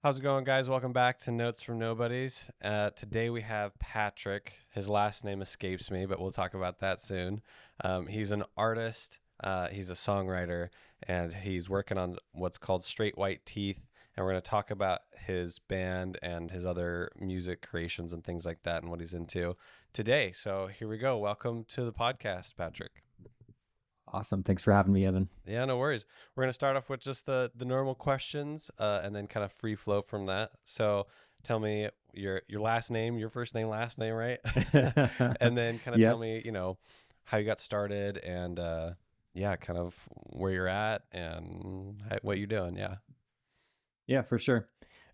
How's it going, guys? Welcome back to Notes from Nobodies. Today we have Patrick. His last name escapes me, but we'll talk about that soon. He's an artist, he's a songwriter, and he's working on what's called Straight White Teeth. And we're going to talk about his band and his other music creations and things like that and what he's into today. So here we go. Welcome to the podcast, Patrick. Awesome. Thanks for having me, Evan. Yeah, no worries. We're going to start off with just the normal questions and then kind of free flow from that. So tell me your last name, your first name, last name, right? And then kind of tell Yep. me, how you got started and yeah, kind of where you're at and what you're doing. Yeah. Yeah, for sure.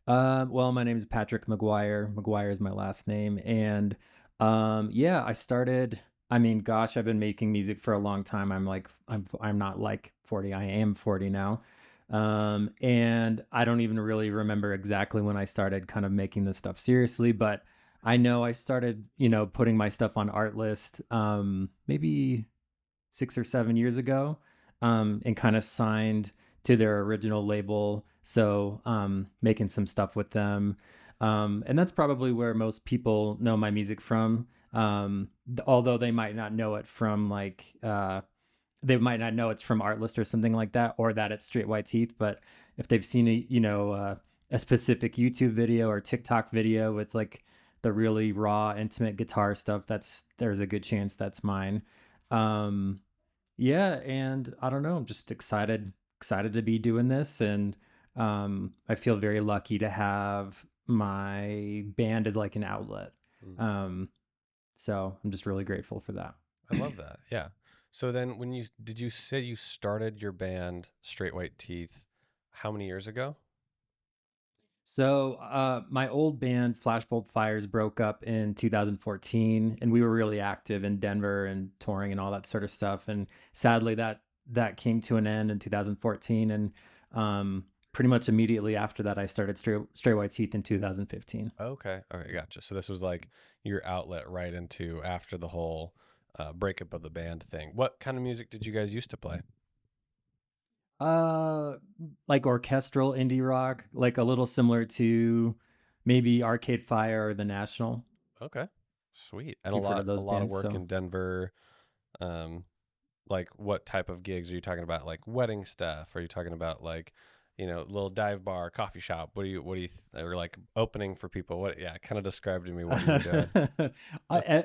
Well, my name is Patrick McGuire. McGuire is my last name. And yeah, I started, I mean, gosh, I've been making music for a long time. I'm not like 40. I am 40 now. And I don't even really remember exactly when I started kind of making this stuff seriously, but I know I started, putting my stuff on Artlist maybe 6 or 7 years ago, and kind of signed to their original label. So making some stuff with them. And that's probably where most people know my music from. Although they might not know it from they might not know it's from Artlist or something like that, or that it's Straight White Teeth. But if they've seen a specific YouTube video or TikTok video with like the really raw, intimate guitar stuff, there's a good chance that's mine. Um, yeah, and I don't know, I'm just excited to be doing this, and I feel very lucky to have my band as like an outlet. Mm. Um, so I'm just really grateful for that. I love that. Yeah. So then did you say you started your band Straight White Teeth how many years ago? So my old band Flashbulb Fires broke up in 2014, and we were really active in Denver and touring and all that sort of stuff. And sadly, that came to an end in 2014, and pretty much immediately after that, I started Stray White Teeth in 2015. Okay. Okay, gotcha. So this was like your outlet right into after the whole breakup of the band thing. What kind of music did you guys used to play? Uh, like orchestral indie rock, like a little similar to maybe Arcade Fire or The National, Okay. Sweet. And if a you've heard lot of a those lot of bands. work So in Denver. Um like what type of gigs are you talking about? Like wedding stuff? Are you talking about like, little dive bar, coffee shop? Or like opening for people? What yeah, kind of describe to me what you were doing.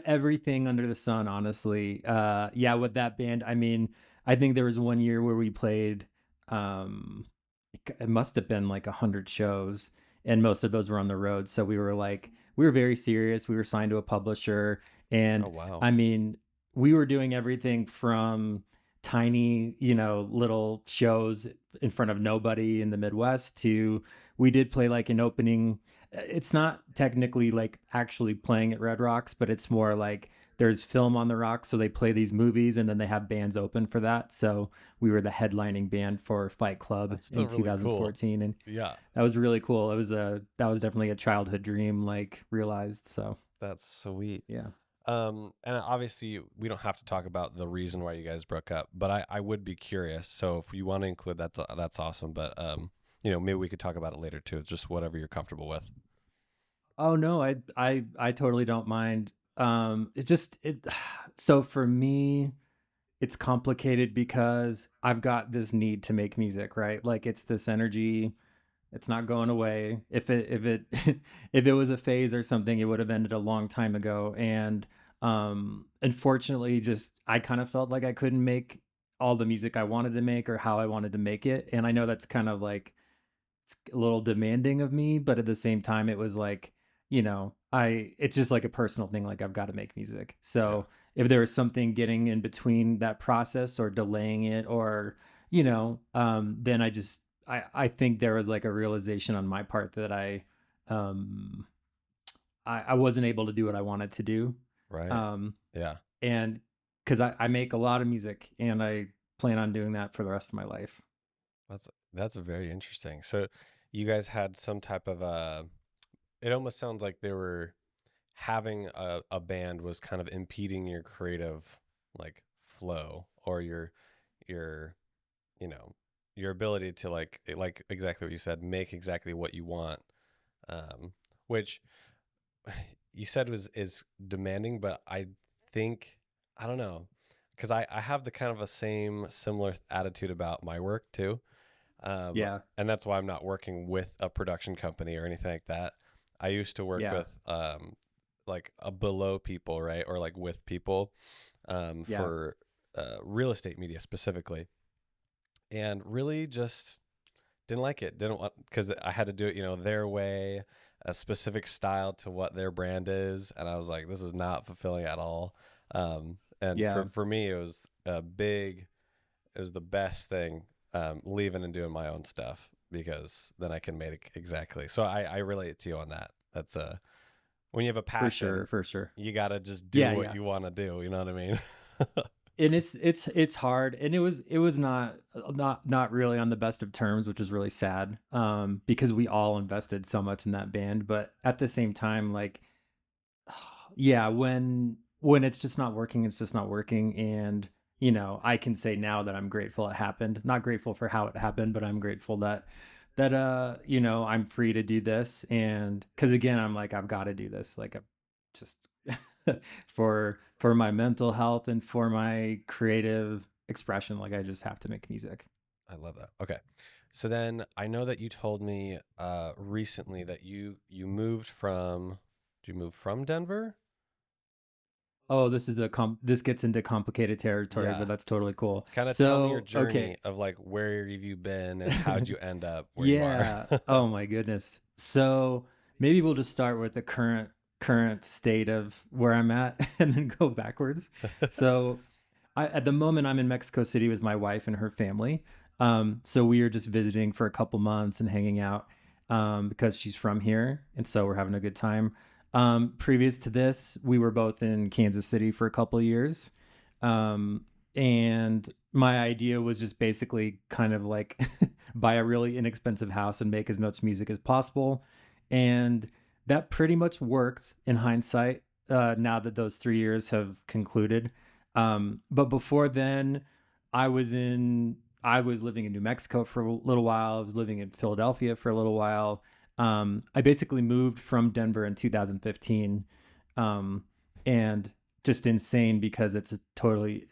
Everything under the sun, honestly. Yeah, with that band, I mean, I think there was one year where we played, um, it must have been like 100 shows, and most of those were on the road. So we were very serious. We were signed to a publisher, Oh and wow. I mean, we were doing everything from tiny, little shows in front of nobody in the Midwest to we did play like an opening. It's not technically like actually playing at Red Rocks, but it's more like there's film on the rocks, so they play these movies and then they have bands open for that. So we were the headlining band for Fight Club That's still in really cool. 2014, and Yeah. that was really cool. That was definitely a childhood dream, like realized. So That's sweet. yeah. And obviously we don't have to talk about the reason why you guys broke up, but I would be curious. So if you want to include that, that's awesome. But maybe we could talk about it later too. It's just whatever you're comfortable with. Oh no, I totally don't mind. It just it so for me, it's complicated because I've got this need to make music, right? Like it's this energy, it's not going away. If it if it was a phase or something, it would have ended a long time ago. And unfortunately, just I kind of felt like I couldn't make all the music I wanted to make or how I wanted to make it. And I know that's kind of like it's a little demanding of me, but at the same time, it was like, it's just like a personal thing. Like I've got to make music. Yeah. So if there was something getting in between that process or delaying it or, then I think there was like a realization on my part that um, I wasn't able to do what I wanted to do. Right. Um, Yeah. and cause I make a lot of music and I plan on doing that for the rest of my life. That's very interesting. So you guys had some type of it almost sounds like they were having a band was kind of impeding your creative like flow or your you know your ability to like exactly what you said, make exactly what you want. um, which you said was is demanding, but I think I don't know because I have the kind of a similar attitude about my work too. Yeah. And that's why I'm not working with a production company or anything like that. I used to work Yeah. with like a below people, right, or like with people Yeah. for real estate media specifically, and really just didn't like it. Didn't want because I had to do it, their way, a specific style to what their brand is, and I was like, this is not fulfilling at all. And Yeah. for me, it was it was the best thing, leaving and doing my own stuff because then I can make it exactly. So I relate to you on that. That's when you have a For sure. passion, For sure. you gotta just do Yeah. what Yeah. you want to do. You know what I mean? And it's hard, and it was not really on the best of terms, which is really sad, because we all invested so much in that band, but at the same time, like, yeah, when it's just not working, it's just not working. And I can say now that I'm grateful it happened. Not grateful for how it happened, but I'm grateful that I'm free to do this. And because again, I'm like, I've got to do this. Like, I'm just for my mental health and for my creative expression, like, I just have to make music. I love that. Okay. So then I know that you told me recently that you moved from did you move from Denver? Oh, this gets into complicated territory, Yeah. but that's totally cool. Kind of tell me your So, okay. journey of like where have you been and how'd you end up where you are? Yeah. Oh my goodness. So maybe we'll just start with the current state of where I'm at and then go backwards. So at the moment I'm in Mexico City with my wife and her family. So we are just visiting for a couple months and hanging out because she's from here, and so we're having a good time. Previous to this, we were both in Kansas City for a couple of years. Um, and my idea was just basically kind of like buy a really inexpensive house and make as much music as possible. And that pretty much worked in hindsight, now that those 3 years have concluded. But before then, I was living in New Mexico for a little while. I was living in Philadelphia for a little while. I basically moved from Denver in 2015, and just insane because it's a totally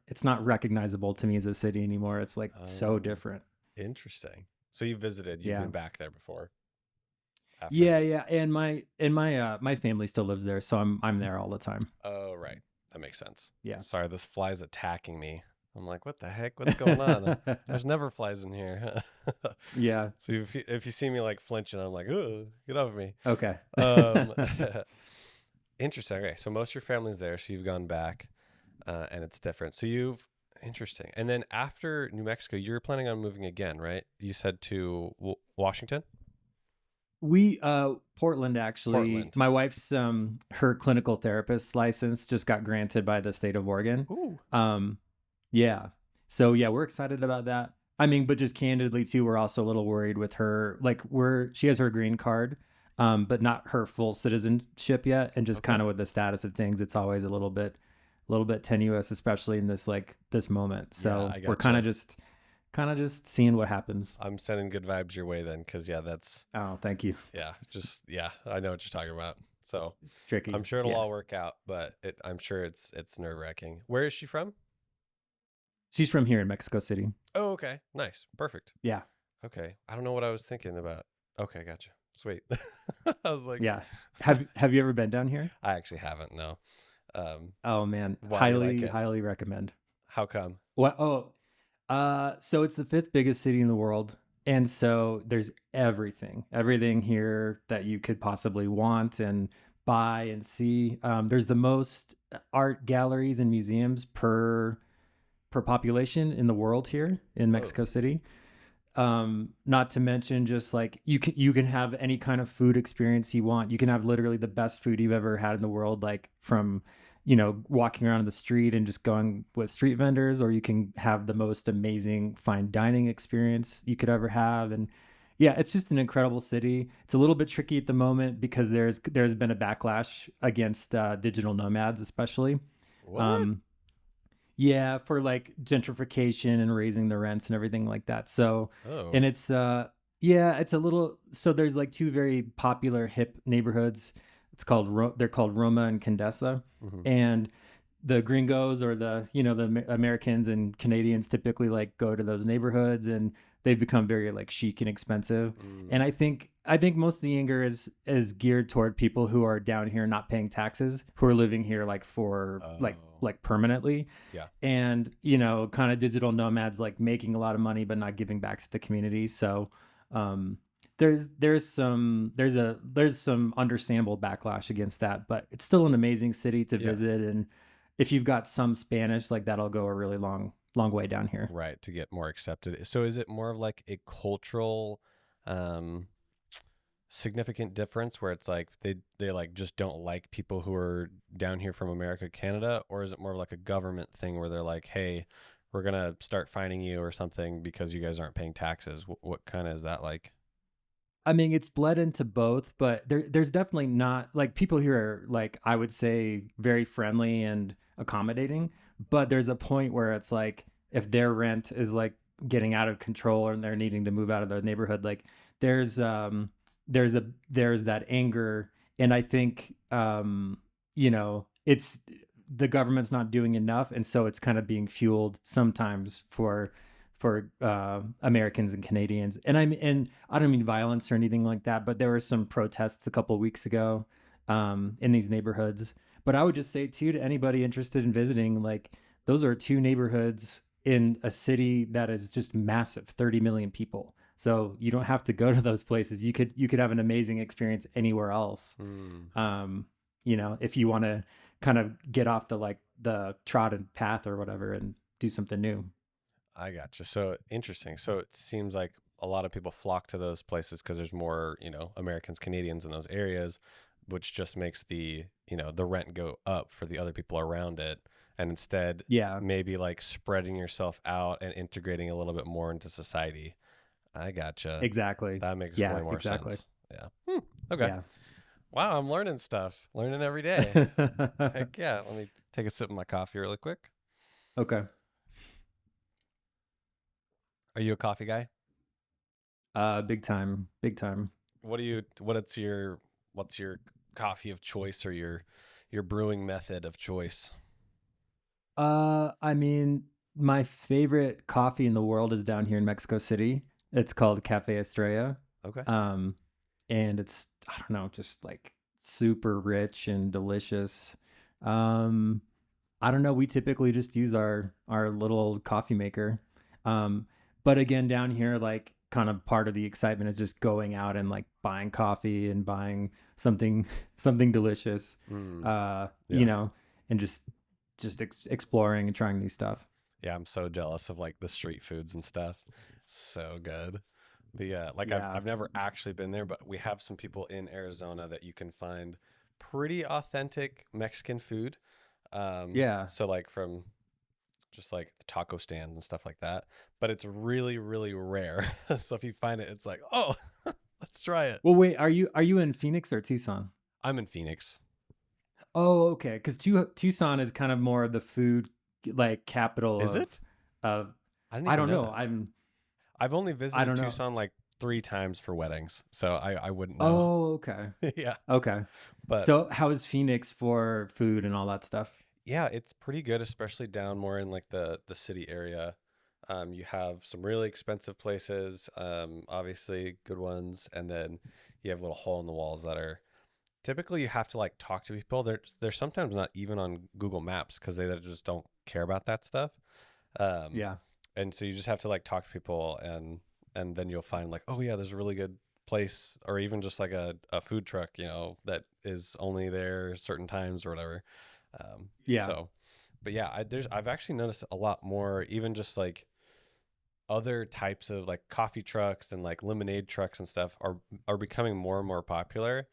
it's not recognizable to me as a city anymore. It's like so Oh, different. interesting. So you visited, you've Yeah. been back there before after Yeah, the yeah, and my family still lives there, so I'm there all the time. Oh, right. That makes sense. Yeah. Sorry, this fly's attacking me. I'm like, what the heck? What's going on? There's never flies in here. Yeah. So if you see me like flinching, I'm like, oh, get off me. Okay. Um, interesting. Okay, so most of your family's there, so you've gone back, and it's different. So you've interesting. And then after New Mexico, you're planning on moving again, right? You said to Washington, We Portland, actually. Portland. My wife's her clinical therapist license just got granted by the state of Oregon. Ooh. Um yeah. So yeah, we're excited about that. I mean, but just candidly too, we're also a little worried with her. Like, she has her green card, but not her full citizenship yet. And just Okay. kind of with the status of things, it's always a little bit tenuous, especially in this moment. Yeah, So I we're gotcha. kind of just seeing what happens. I'm sending good vibes your way then, because yeah, that's Oh, thank you. yeah, I know what you're talking about. So It's I'm tricky. sure it'll Yeah. all work out, but I'm sure it's nerve wracking. Where is she from? She's from here in Mexico City. Oh, okay, nice, perfect. Yeah. Okay, I don't know what I was thinking about. Okay, gotcha. Sweet. I was like, Yeah. Have you ever been down here? I actually haven't. No. Oh man, Why do you like highly it? highly recommend. How come? What? Oh, so it's the fifth biggest city in the world, and so there's everything here that you could possibly want and buy and see. There's the most art galleries and museums per population in the world here in Whoa. Mexico City. Not to mention, just like, you can have any kind of food experience you want. You can have literally the best food you've ever had in the world, like from walking around the street and just going with street vendors, or you can have the most amazing fine dining experience you could ever have. And yeah, it's just an incredible city. It's a little bit tricky at the moment because there's been a backlash against digital nomads, especially. What? um yeah, for like gentrification and raising the rents and everything like that. So, Oh, and it's Yeah, it's a little so there's like two very popular hip neighborhoods. They're called Roma and Condesa. Hmm. And the gringos or the Americans and Canadians typically like go to those neighborhoods and they've become very like chic and expensive. And Mm. I think most of the anger is geared toward people who are down here not paying taxes, who are living here like for Oh, like permanently, yeah. and kind of digital nomads like making a lot of money but not giving back to the community. So um there's some understandable backlash against that, but it's still an amazing city to Yeah. visit. And if you've got some Spanish, like that'll go a really long way down here. Right, to get more accepted. So is it more of like a cultural um significant difference where it's like they like just don't like people who are down here from America, Canada, or is it more of like a government thing where they're like, "Hey, we're going to start fining you or something because you guys aren't paying taxes." What kind of is that like? I mean, it's bled into both, but there's definitely not like people here are like I would say very friendly and accommodating, but there's a point where it's like if their rent is like getting out of control and they're needing to move out of their neighborhood, like there's um there's that anger. And I think it's the government's not doing enough, and so it's kind of being fueled sometimes for Americans and Canadians. And I don't mean violence or anything like that, but there were some protests a couple of weeks ago in these neighborhoods. But I would just say too, to anybody interested in visiting, like those are two neighborhoods in a city that is just massive, 30 million people. So you don't have to go to those places. You could have an amazing experience anywhere else. Hmm. Um, if you want to kind of get off the trodden path or whatever and do something new. I gotcha. So interesting. So it seems like a lot of people flock to those places because there's more, Americans, Canadians in those areas, which just makes the rent go up for the other people around it. And instead, Yeah, maybe like spreading yourself out and integrating a little bit more into society. I gotcha. exactly. That makes way Yeah, more exactly. sense. Yeah. Hmm. Okay. Yeah. Wow. I'm learning stuff, learning every day. Heck yeah. Let me take a sip of my coffee really quick. Okay. Are you a coffee guy? Big time, big time. What's your coffee of choice or your brewing method of choice? I mean, my favorite coffee in the world is down here in Mexico City. It's called Cafe Estrella. Okay. Um, and it's, I don't know, just like super rich and delicious. Um, I don't know. We typically just use our little coffee maker. Um, but again, down here, like kind of part of the excitement is just going out and like buying coffee and buying something something delicious. Mm, Uh, you yeah. know, and just exploring and trying new stuff. Yeah, I'm so jealous of like the street foods and stuff. So good. Like I've Yeah. I've never actually been there, but we have some people in Arizona that you can find pretty authentic Mexican food. Yeah. So like from just like the taco stands and stuff like that. But it's really, really rare. So if you find it, it's like, oh, let's try it. Well, wait, are you in Phoenix or Tucson? I'm in Phoenix. Oh, okay. Because Tucson is kind of more of the food like capital Is of it? of I didn't I even don't know know. that. I've only I visited don't know. Tucson like 3 times for weddings, so I wouldn't know. Oh, okay. Yeah, Okay. but So how is Phoenix for food and all that stuff? yeah, it's pretty good, especially down more in like the city area. You have some really expensive places, obviously good ones, and then you have little hole in the walls that are typically you have to like talk to people. They're sometimes not even on Google Maps because they just don't care about that stuff. Um, Yeah. and so you just have to like talk to people and then you'll find like, oh yeah, there's a really good place or even just like a food truck, that is only there certain times or whatever. Yeah. So, but yeah, I've actually noticed a lot more, even just like other types of like coffee trucks and like lemonade trucks and stuff are becoming more and more popular.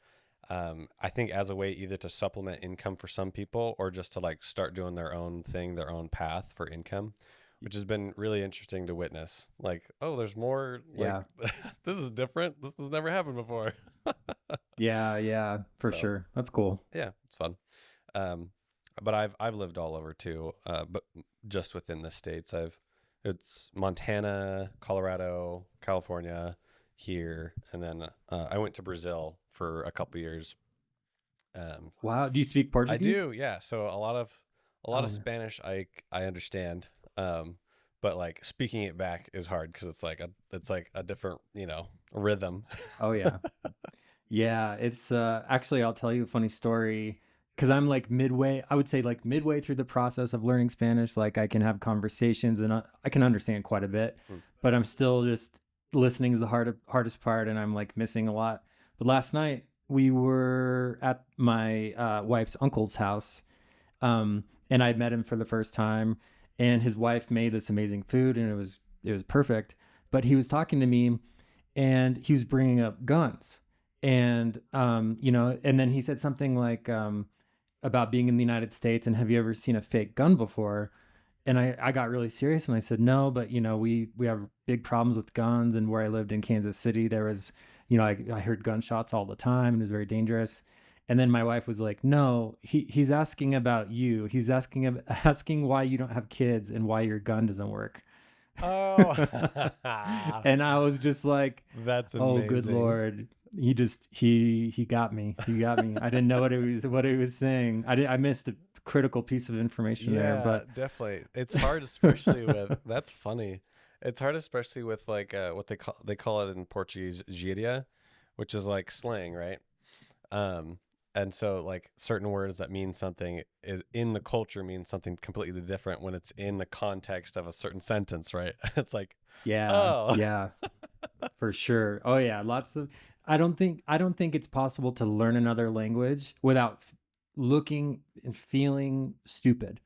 I think as a way either to supplement income for some people or just to like start doing their own thing, their own path for income, which has been really interesting to witness. Like, oh, there's more like Yeah. this is different. This has never happened before. Yeah, yeah, for So sure. That's cool. yeah, it's fun. Um, but I've lived all over too. But just within the states, it's Montana, Colorado, California, here, and then I went to Brazil for a couple years. Um, Wow. Do you speak I Portuguese? do, yeah. So a lot of Oh, Spanish I understand, but like speaking it back is hard because it's like a different rhythm. oh yeah. Yeah, it's actually I'll tell you a funny story because I'm like midway, I would say like midway through the process of learning Spanish. Like I can have conversations and I can understand quite a bit, Hmm. but I'm still just listening is the hardest part and I'm like missing a lot. But last night we were at my wife's uncle's house, and I met him for the first time, and his wife made this amazing food, and it was perfect. But he was talking to me, and he was bringing up guns, and and then he said something like about being in the United States, and have you ever seen a fake gun before? And I got really serious and I said no, but we have big problems with guns, and where I lived in Kansas City there was, I heard gunshots all the time and it was very dangerous. And then my wife was like, no, he's asking about you, he's asking why you don't have kids and why your gun doesn't work. Oh, And I was just like, that's oh good amazing. lord, he got me. I didn't know what he was saying. I missed a critical piece of information there, Yeah, but definitely. It's hard, especially with that's funny. It's hard, especially with like what they call it in Portuguese, gíria, which is like slang, right? Um, and so like certain words that mean something is in the culture mean something completely different when it's in the context of a certain sentence, right? It's like, yeah, oh, yeah, for sure. Oh yeah, lots of I don't think it's possible to learn another language without looking and feeling stupid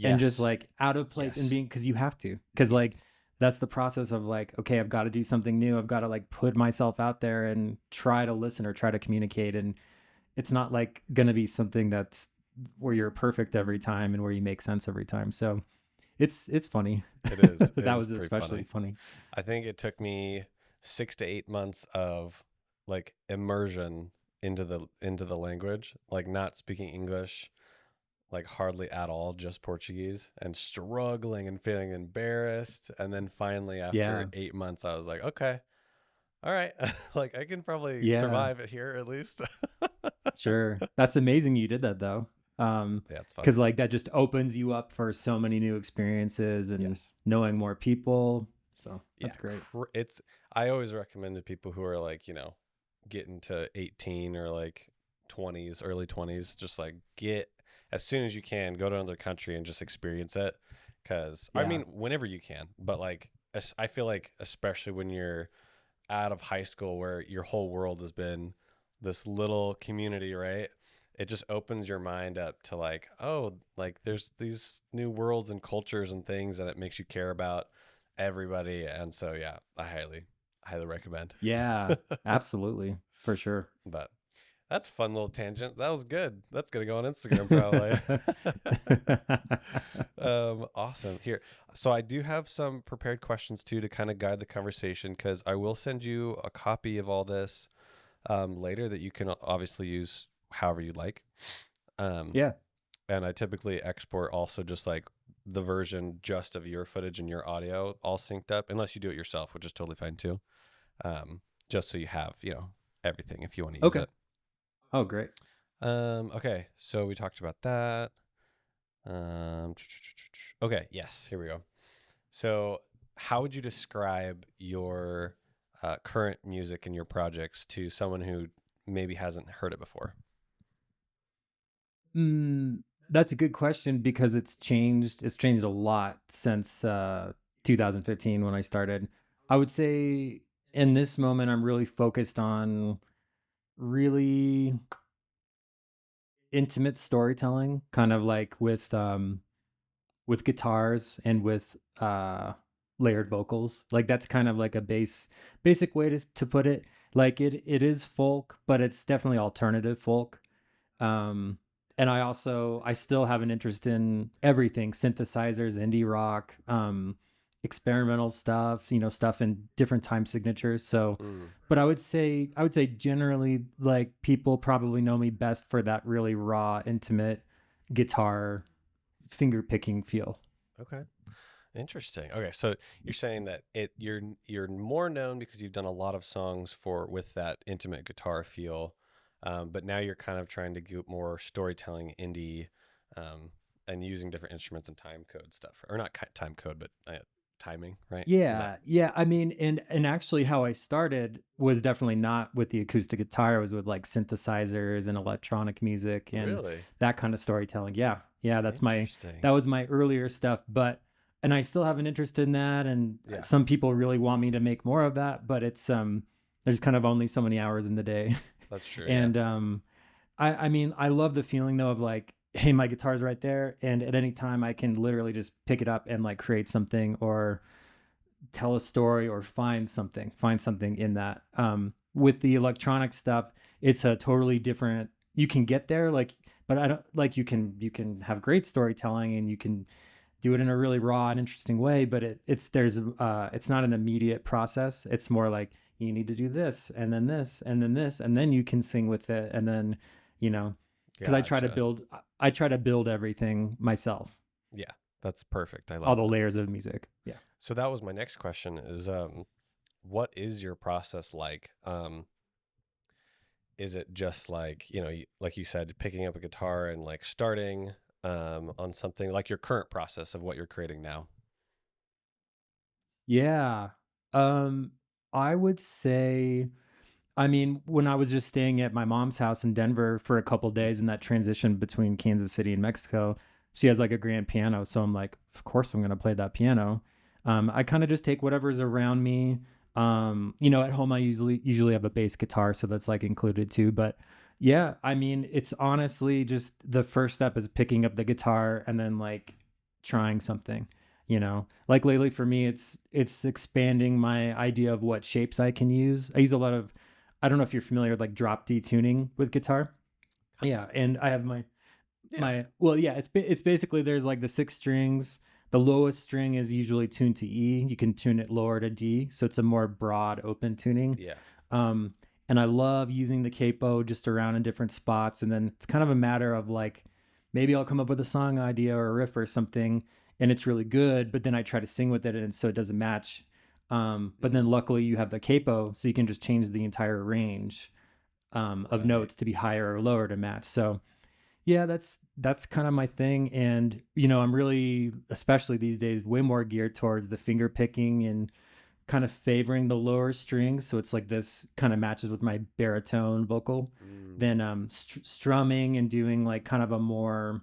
and just yes, like out of place and yes, being, because you have to, because like that's the process of like, okay, I've got to do something new. I've got to like put myself out there and try to listen or try to communicate. And it's not like gonna be something that's where you're perfect every time and where you make sense every time. So it's funny. it is. It That is was pretty especially funny. funny. I think it took me 6 to 8 months of like immersion into the language, like not speaking English, like hardly at all, just Portuguese, and struggling and feeling embarrassed. And then finally, after Yeah. 8 months, I was like, okay, all right, like I can probably Yeah. survive it here at least. Sure. That's amazing you did that though. Yeah, it's fun. Because like that just opens you up for so many new experiences and Yes. knowing more people. So Yeah, that's great. it's. I always recommend to people who are like getting to 18 or like 20s, early 20s, just like get as soon as you can, go to another country and just experience it. Because I Yeah. mean, whenever you can, but like I feel like especially when you're out of high school where your whole world has been this little community, right? It just opens your mind up to like, oh, like there's these new worlds and cultures and things, and it makes you care about everybody. And so, yeah, I highly recommend. Yeah. Absolutely. For sure. But that's a fun little tangent. That was good. That's gonna go on Instagram probably. Awesome. Here, so I do have some prepared questions too to kind of guide the conversation because I will send you a copy of all this later that you can obviously use however you like. Um, Yeah. and I typically export also just like the version just of your footage and your audio all synced up, unless you do it yourself, which is totally fine too. Um, just so you have everything if you want to use Okay. it. Oh, great. Okay, so we talked about that. Um, okay, yes, here we go. So, how would you describe your current music and your projects to someone who maybe hasn't heard it before? That's a good question because it's changed. It's changed a lot since 2015 when I started. I would say in this moment, I'm really focused on really intimate storytelling, kind of like with guitars and with layered vocals. Like that's kind of like a basic way to put it. Like it is folk, but it's definitely alternative folk. Um, and I still have an interest in everything: synthesizers, indie rock, experimental stuff, stuff in different time signatures. So, Mm, but I would say generally, like people probably know me best for that really raw, intimate guitar finger picking feel. okay. Interesting. Okay, so you're saying that you're more known because you've done a lot of songs for with that intimate guitar feel, but now you're kind of trying to get more storytelling indie, um, and using different instruments and time code stuff, or not time code, but timing, right? Is that Yeah, yeah. I mean, and actually, how I started was definitely not with the acoustic guitar. It was with like synthesizers and electronic music and really that kind of storytelling. Yeah, yeah. interesting? That was my earlier stuff. But and I still have an interest in that. And Yeah, some people really want me to make more of that. But it's there's kind of only so many hours in the day. that's true. Yeah. And I mean, I love the feeling though of like, hey, my guitar's right there, and at any time I can literally just pick it up and like create something or tell a story or find something in that. With the electronic stuff, it's a totally different, you can get there like, but I don't like, you can have great storytelling and you can do it in a really raw and interesting way, but it's not an immediate process. It's more like you need to do this and then this and then this and then you can sing with it, and then you know because Gotcha. I try to build everything myself, Yeah, that's perfect. I all love the that. layers of music. Yeah. So that was my next question is what is your process like? Is it just like, like you said, picking up a guitar and like starting on something like your current process of what you're creating now? Yeah. Um, I would say, I mean, when I was just staying at my mom's house in Denver for a couple days in that transition between Kansas City and Mexico, she has like a grand piano. So I'm like, of course I'm going to play that piano. I kind of just take whatever's around me. At home I usually have a bass guitar, so that's like included too. But yeah, I mean, it's honestly just the first step is picking up the guitar and then like trying something. Like lately for me, it's expanding my idea of what shapes I can use. I use a lot of, I don't know if you're familiar with like drop D tuning with guitar. Yeah, and I have Yeah. well, yeah, it's basically there's like the six strings. The lowest string is usually tuned to E. You can tune it lower to D, so it's a more broad, open tuning. Yeah. Um, and I love using the capo just around in different spots, and then it's kind of a matter of like maybe I'll come up with a song idea or a riff or something, and it's really good, but then I try to sing with it, and so it doesn't match. But then Mm, luckily you have the capo, so you can just change the entire range of right. notes to be higher or lower to match. So yeah, that's kind of my thing. And I'm really, especially these days, way more geared towards the finger picking and kind of favoring the lower strings. So it's like this kind of matches with my baritone vocal Mm, than strumming and doing like kind of a more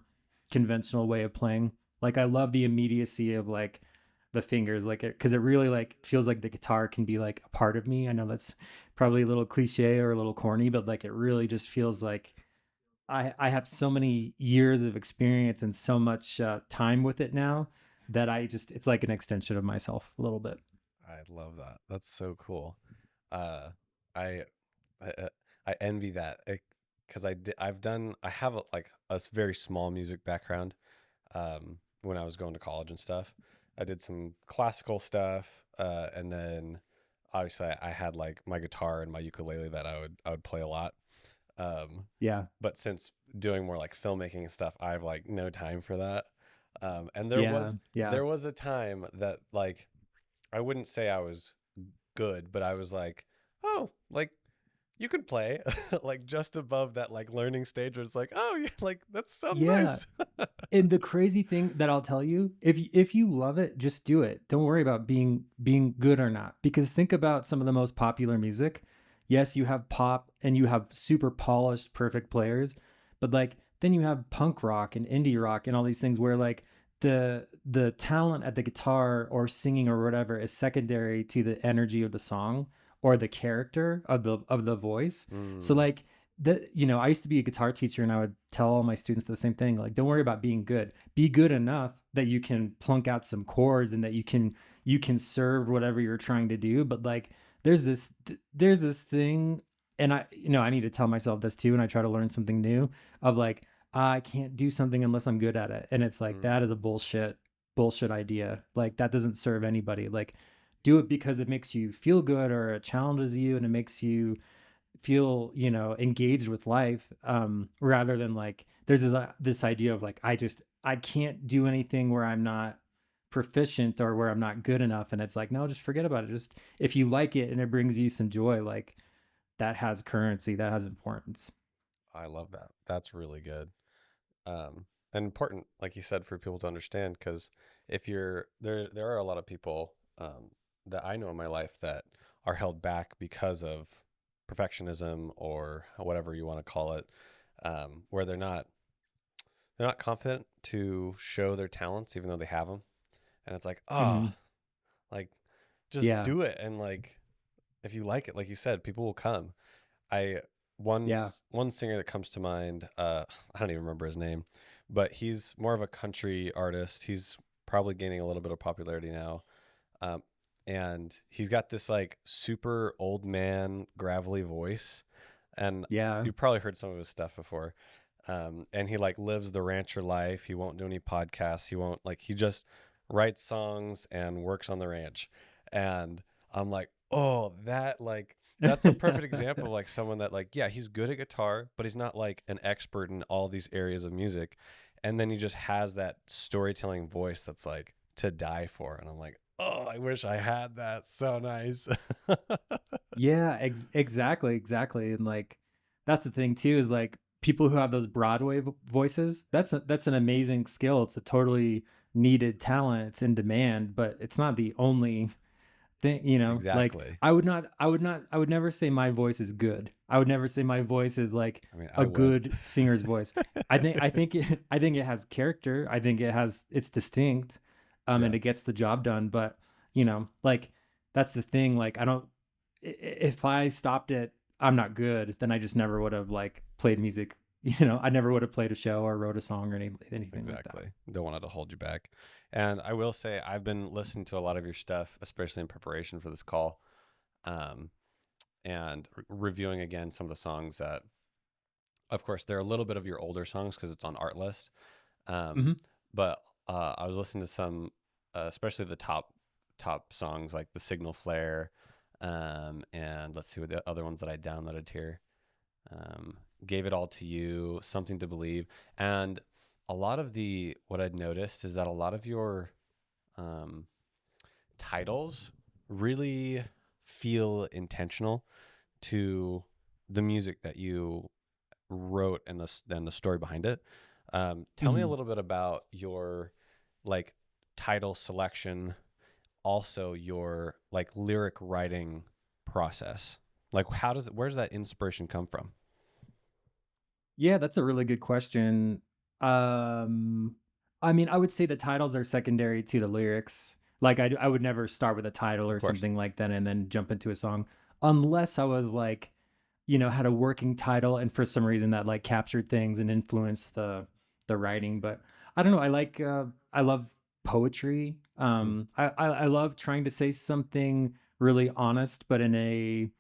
conventional way of playing. Like I love the immediacy of like the fingers, like it, because it really like feels like the guitar can be like a part of me. I know that's probably a little cliche or a little corny, but like it really just feels like I have so many years of experience and so much time with it now that it's like an extension of myself a little bit. I love that. That's so cool. Uh, I I, uh, I envy that because I have like very small music background. When I was going to college and stuff, I did some classical stuff, and then obviously I had like my guitar and my ukulele that I would play a lot. Um, Yeah, but since doing more like filmmaking and stuff, I have like no time for that. And there yeah, was yeah, there was a time that like I wouldn't say I was good, but I was like, oh, like you could play like just above that like learning stage where it's like, oh yeah, like that sounds yeah. nice. And the crazy thing that I'll tell you, if you love it, just do it. Don't worry about being good or not. Because think about some of the most popular music. Yes, you have pop and you have super polished, perfect players, but like then you have punk rock and indie rock and all these things where like the talent at the guitar or singing or whatever is secondary to the energy of the song or the character of the voice. So Mm, like I used to be a guitar teacher and I would tell all my students the same thing. Like, don't worry about being good. Be good enough that you can plunk out some chords and that you can serve whatever you're trying to do. But like, there's this thing, and I need to tell myself this too. And I try to learn something new of like, I can't do something unless I'm good at it. And it's like, that is a mm, bullshit idea. Like, that doesn't serve anybody. Like, do it because it makes you feel good or it challenges you and it makes you feel engaged with life, rather than like there's this idea of like I can't do anything where I'm not proficient or where I'm not good enough. And it's like, no, just forget about it. Just if you like it and it brings you some joy, like that has currency, that has importance. I love that. That's really good. And important, like you said, for people to understand, because if you're there are a lot of people that I know in my life that are held back because of perfectionism or whatever you want to call it, where they're not confident to show their talents even though they have them, and it's like, Hmm. like just Yeah. do it, and like if you like it, like you said, people will come. I one Yeah. one singer that comes to mind, I don't even remember his name, but he's more of a country artist. He's probably gaining a little bit of popularity now. Um, and he's got this like super old man gravelly voice, and Yeah. you've probably heard some of his stuff before. And he like lives the rancher life. He won't do any podcasts. He won't like he just writes songs and works on the ranch. And I'm like, oh, that like that's a perfect example of like someone that like yeah he's good at guitar, but he's not like an expert in all these areas of music. And then he just has that storytelling voice that's like to die for. And I'm like, oh, I wish I had that. So nice. Yeah, exactly. And like that's the thing too is like people who have those Broadway voices, that's an amazing skill. It's a totally needed talent. It's in demand, but it's not the only thing, like Exactly. I would never say my voice is good. I would never say my voice is like I mean, a I would. good singer's voice. I think it has character. I think it's distinct, Yeah, and it gets the job done. But like that's the thing. Like I don't, if I stopped it, I'm not good. Then I just never would have like played music. I never would have played a show or wrote a song or anything like that. exactly. Don't want it to hold you back. And I will say, I've been listening to a lot of your stuff, especially in preparation for this call, um, and reviewing again some of the songs that, of course, they're a little bit of your older songs because it's on Artlist. Um, Hmm. but I was listening to some, especially the top songs like the Signal Flare, and let's see what the other ones that I downloaded here. Gave it all to you, something to believe, and a lot of the what I'd noticed is that a lot of your um, titles really feel intentional to the music that you wrote and the story behind it. Tell me a Hmm. little bit about your like title selection, also your like lyric writing process. Like where does that inspiration come from? Yeah, that's a really good question. Um, I mean, I would say the titles are secondary to the lyrics. Like, I would never start with a title Of or course. something like that and then jump into a song, unless I was like, had a working title and for some reason that like captured things and influenced the writing. But I don't know. I love poetry. Mm, I love trying to say something really honest, but in a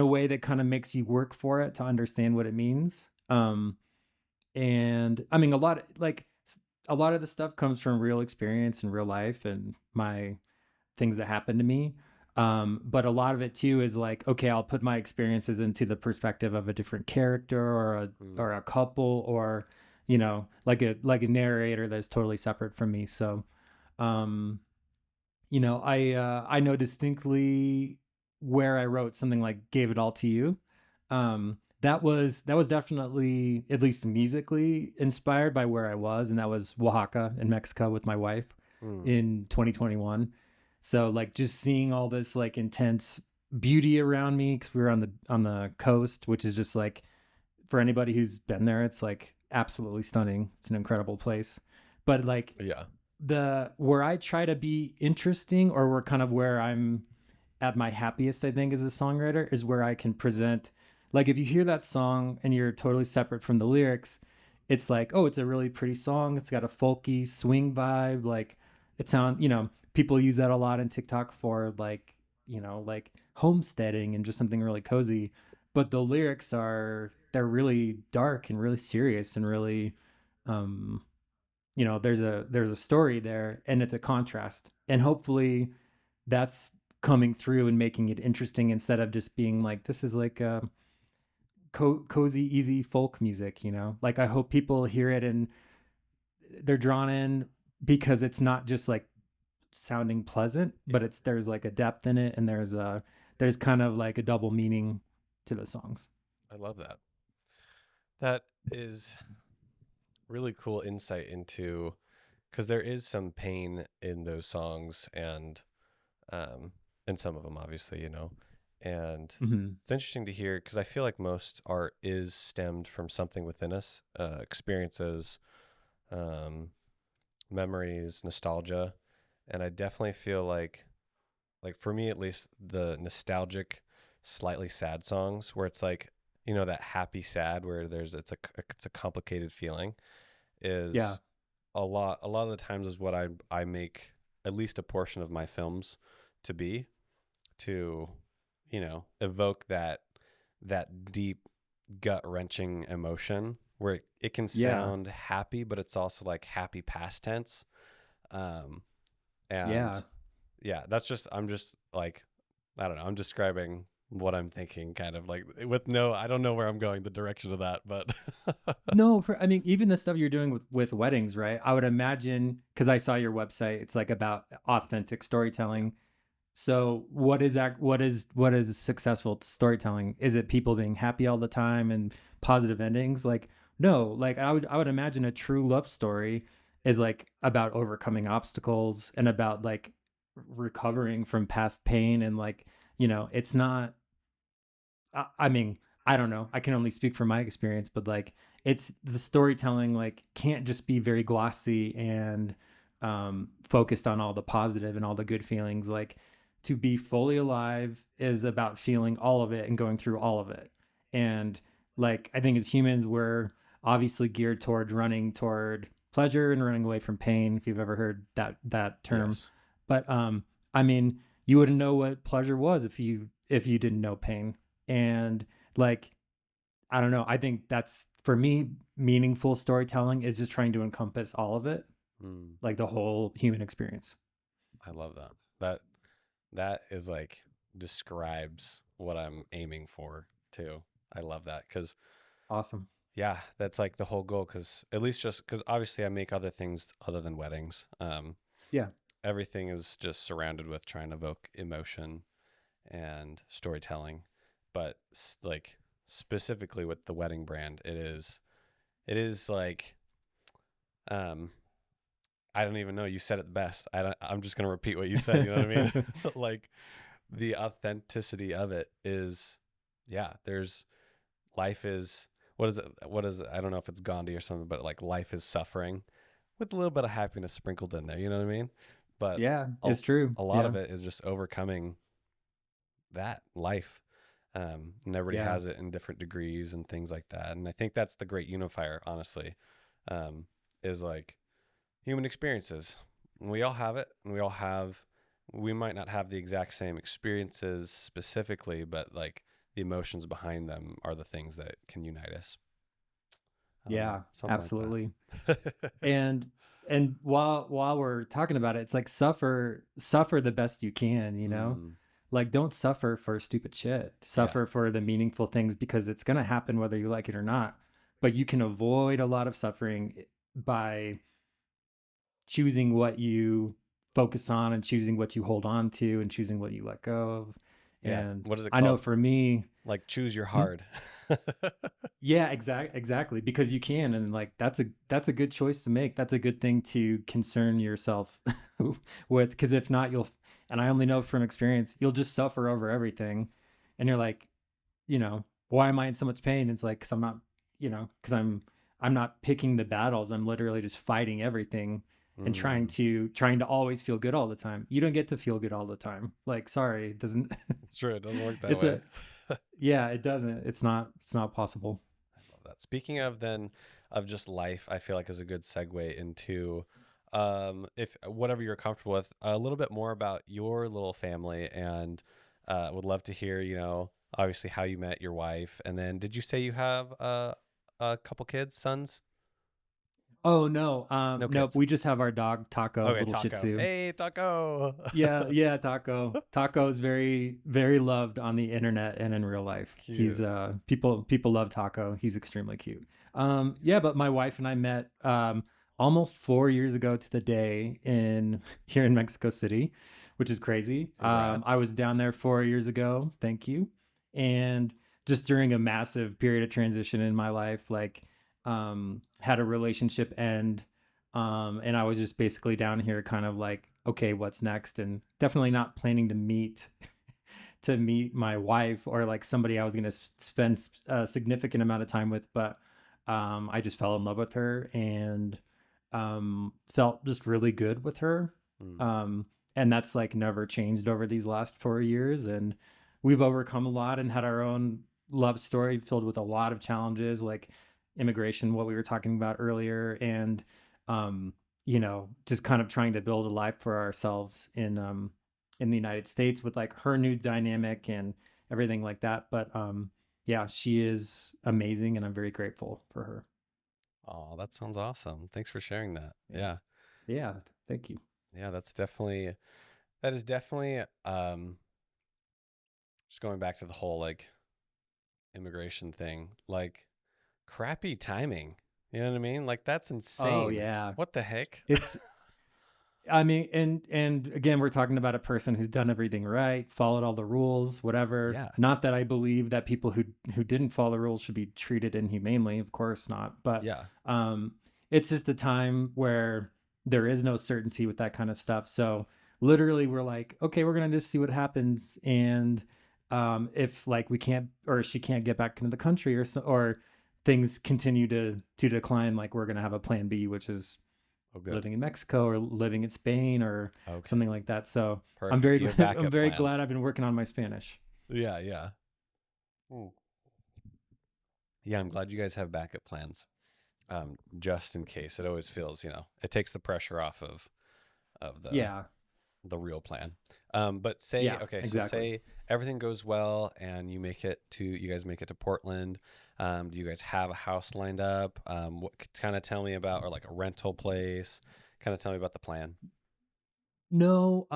way that kind of makes you work for it to understand what it means. And I mean, a lot of the stuff comes from real experience and real life and my things that happened to me. But a lot of it too is like, okay, I'll put my experiences into the perspective of a different character mm, or a couple or like a narrator that's totally separate from me. So um I know distinctly where I wrote something like "Gave It All to You." That was definitely, at least musically, inspired by where I was, and that was Oaxaca in Mexico with my wife mm. in 2021. So like just seeing all this like intense beauty around me because we were on the coast, which is just like for anybody who's been there, it's like absolutely stunning. It's an incredible place. But like Yeah. the where I try to be interesting or where I'm at my happiest, I think, as a songwriter is where I can present. Like if you hear that song and you're totally separate from the lyrics, it's like, oh, it's a really pretty song. It's got a folky swing vibe. Like it sounds, people use that a lot in TikTok for like homesteading and just something really cozy. But the lyrics they're really dark and really serious and really um there's a story there and it's a contrast and hopefully that's coming through and making it interesting instead of just being like this is like cozy easy folk music. Like I hope people hear it and they're drawn in because it's not just like sounding pleasant, but there's like a depth in it, and there's kind of like a double meaning to the songs. I love that. That is really cool insight into, because there is some pain in those songs, and in some of them, obviously, and Hmm. it's interesting to hear because I feel like most art is stemmed from something within us, experiences, um, memories, nostalgia, and I definitely feel like for me at least, the nostalgic, slightly sad songs where it's like, that happy sad where it's a complicated feeling Yeah, is a lot of the times is what I make at least a portion of my films to be, to evoke that deep gut wrenching emotion where it can yeah, sound happy, but it's also like happy past tense. Um, and yeah. yeah, I'm just like, I don't know, I'm describing what I'm thinking, kind of like, with no, I don't know where I'm going, the direction of that, but No, I mean, even the stuff you're doing with weddings, right? I would imagine, because I saw your website, it's like about authentic yeah, storytelling. So what is successful storytelling? Is it people being happy all the time and positive endings? Like, no, like I would imagine a true love story is like about overcoming obstacles and about like recovering from past pain, and like, it's not, I mean, I don't know. I can only speak from my experience, but like it's the storytelling like can't just be very glossy and focused on all the positive and all the good feelings. Like to be fully alive is about feeling all of it and going through all of it. And like I think as humans, we're obviously geared toward running toward pleasure and running away from pain. If you've ever heard that term, yes. but I mean, you wouldn't know what pleasure was if you didn't know pain. And like, I don't know, I think that's for me, meaningful storytelling is just trying to encompass all of it, Mm, like the whole human experience. I love that is like, describes what I'm aiming for too. I love that because, Awesome. yeah, that's like the whole goal. Because at least, just because obviously I make other things other than weddings. Yeah. Everything is just surrounded with trying to evoke emotion and storytelling, but like specifically with the wedding brand, it is like, um I don't even know. You said it best. I'm just gonna repeat what you said. You know what I mean? Like, the authenticity of it is, yeah. There's life is, what is it? What is it? I don't know if it's Gandhi or something, but like, life is suffering with a little bit of happiness sprinkled in there. You know what I mean? But Yeah, a, it's true. a lot Yeah. of it is just overcoming that life. And everybody Yeah. has it in different degrees and things like that. And I think that's the great unifier, honestly, um, is like human experiences. And we all have it, and we might not have the exact same experiences specifically, but like the emotions behind them are the things that can unite us. I don't know, Yeah, something like absolutely. that. And while we're talking about it, it's like suffer the best you can, Mm, like don't suffer for stupid shit. yeah, Suffer for the meaningful things because it's going to happen whether you like it or not. But you can avoid a lot of suffering by choosing what you focus on and choosing what you hold on to and choosing what you let go of. yeah. And What is it I know called? for me, Like, choose your hmm? hard. Yeah, exactly, because you can, and like that's a good choice to make. That's a good thing to concern yourself with, because if not, and I only know from experience, you'll just suffer over everything, and you're like, why am I in so much pain? It's like because I'm not, because I'm not picking the battles. I'm literally just fighting everything and trying Mm, to trying to always feel good all the time. You don't get to feel good all the time. Like, sorry, it doesn't. it's true. It doesn't work that It's way. a Yeah, it doesn't. It's not possible. I love that. Speaking of, then, of just life, I feel like is a good segue into, if whatever you're comfortable with, a little bit more about your little family, and would love to hear, obviously how you met your wife, and then did you say you have a couple kids, sons? Oh no, No nope. kids. We just have our dog Taco, Okay, little Shih Taco. Tzu. Hey, Taco. Yeah, yeah, Taco. Taco is very, very loved on the internet and in real life. He's Cute. people love Taco. He's extremely cute. Yeah, but my wife and I met. almost 4 years ago to the day in here in Mexico City, which is crazy. I Congrats. was down there 4 years ago. Thank you. And just during a massive period of transition in my life, like had a relationship end. And I was just basically down here kind of like, okay, what's next? And definitely not planning to meet my wife or like somebody I was going to spend a significant amount of time with, but I just fell in love with her and felt just really good with her. Mm. Um, and that's like never changed over these last 4 years. And we've overcome a lot and had our own love story filled with a lot of challenges, like immigration, what we were talking about earlier, and um, just kind of trying to build a life for ourselves in the United States with like her new dynamic and everything like that. But yeah, she is amazing and I'm very grateful for her. Oh, that sounds awesome. Thanks for sharing that. Yeah. Yeah. Yeah. Thank you. Yeah, that is definitely just going back to the whole like immigration thing, like crappy timing. You know what I mean? Like that's Oh insane. yeah. What the heck? It's I mean, and again, we're talking about a person who's done everything right, followed all the rules, whatever. Yeah. Not that I believe that people who didn't follow the rules should be treated inhumanely, of course not. But Yeah. um, it's just a time where there is no certainty with that kind of stuff. So literally, we're like, okay, we're gonna just see what happens, and if like we can't or she can't get back into the country or things continue to decline, like we're gonna have a plan B, which is Oh, good. living in Mexico or living in Spain or Okay. something like that. So I'm Perfect. very You have glad. I'm backup very glad plans. I've been working on my Spanish. Yeah. Yeah. Mm. Yeah. I'm glad you guys have backup plans. Just in case. It always feels, it takes the pressure off of Yeah, the real plan. But say, yeah, okay, so exactly. say everything goes well and you guys make it to Portland. Do you guys have a house lined up? What kind of tell me about, or like a rental place? Kind of tell me about the plan. No,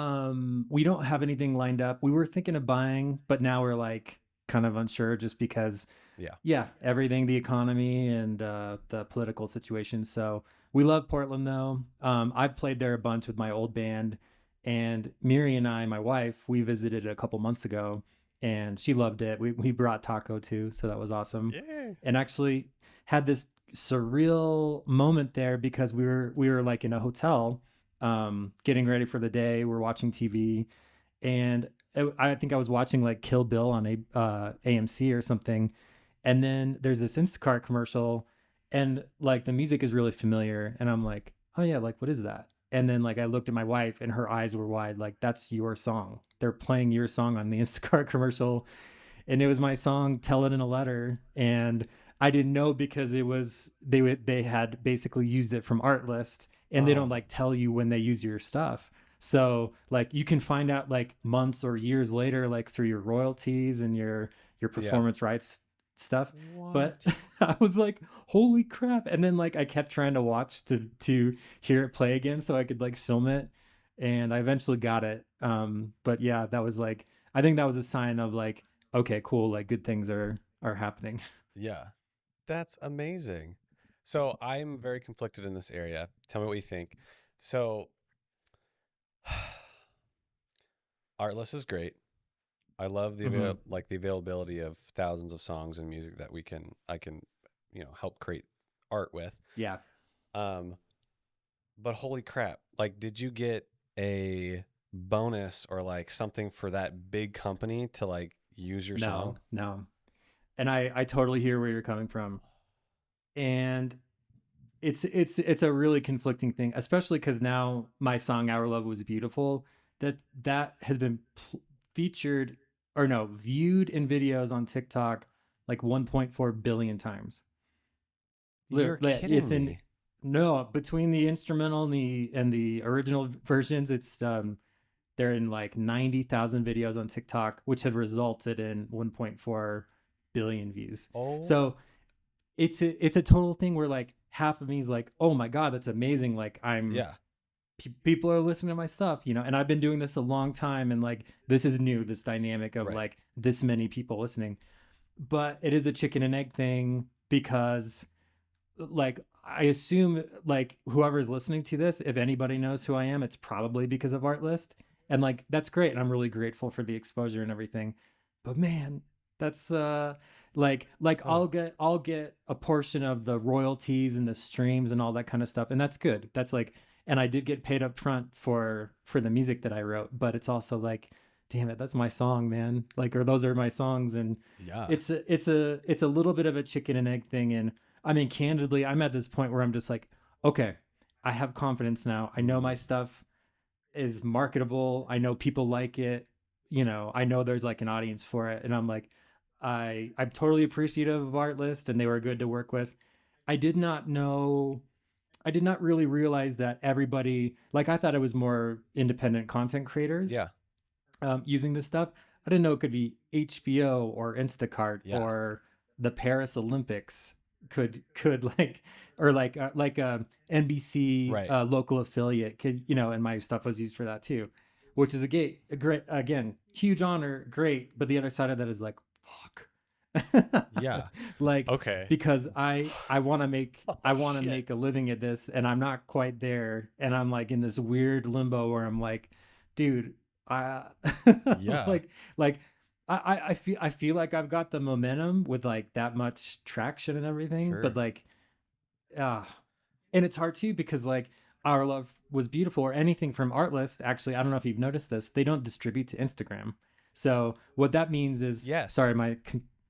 we don't have anything lined up. We were thinking of buying, but now we're like kind of unsure just because Yeah. yeah, everything, the economy and the political situation. So we love Portland though. I've played there a bunch with my old band, and Miri and I, my wife, we visited a couple months ago, and she loved it. We brought taco too, so that was awesome, Yay. and actually had this surreal moment there because we were like in a hotel, getting ready for the day. We're watching TV, and I think I was watching like Kill Bill on AMC or something, and then there's this Instacart commercial, and like the music is really familiar, and I'm like, oh yeah, like what is that? And then like I looked at my wife, and her eyes were wide, like that's your song. They're playing your song on the Instacart commercial, and it was my song "Tell It in a Letter," and I didn't know because they had basically used it from Artlist, and they don't Oh, like tell you when they use your stuff. So like you can find out like months or years later, like through your royalties and your yeah. performance rights stuff. But What? I was like, holy crap! And then like I kept trying to watch to hear it play again so I could like film it, and I eventually got it. But yeah, that was like I think that was a sign of like okay, cool, like good things are happening. Yeah. That's amazing. So I'm very conflicted in this area. Tell me what you think. So Artless is great. I love Hmm. like the availability of thousands of songs and music that I can, help create art with. Yeah. Um, but holy crap! Like, did you get a bonus or like something for that big company to like use your song? No, no. And I totally hear where you're coming from. And it's a really conflicting thing, especially because now my song "Our Love Was Beautiful" that has been featured or no viewed in videos on TikTok like 1.4 billion times. You're It's kidding in me. no between the instrumental and the original versions. It's they're in like 90,000 videos on TikTok, which have resulted in 1.4 billion views. Oh, So it's a total thing where like half of me is like, oh my god, that's amazing. Like yeah, people are listening to my stuff, and I've been doing this a long time, and like this is new, this dynamic of right. like this many people listening. But it is a chicken and egg thing because like I assume like whoever's listening to this, if anybody knows who I am, it's probably because of Artlist. And like that's great. And I'm really grateful for the exposure and everything. But man, that's like Oh, I'll get a portion of the royalties and the streams and all that kind of stuff. And that's good. That's like, and I did get paid up front for the music that I wrote, but it's also like, damn it, that's my song, man. Like, or those are my songs. And yeah. it's a little bit of a chicken and egg thing. And I mean, candidly, I'm at this point where I'm just like, okay, I have confidence now. I know my Mm, stuff is marketable. I know people like it. You know, I know there's like an audience for it. And I'm like, I'm totally appreciative of Artlist and they were good to work with. I did not know I did not really realize that everybody like I thought it was more independent content creators yeah. using this stuff. I didn't know it could be HBO or Instacart Yeah. or the Paris Olympics could like or like NBC Right. local affiliate could and my stuff was used for that too, which is a great again huge honor, great. But the other side of that is like fuck, Yeah. like Okay. because I want to make Oh I want to shit. make a living at this and I'm not quite there and I'm like in this weird limbo where I'm like, dude, I Yeah. like like I feel like I've got the momentum with like that much traction and everything, but Sure. like ah and it's hard too because like Our Love Was Beautiful or anything from Artlist, actually, I don't know if you've noticed this, they don't distribute to Instagram. So what that means is Yes. sorry,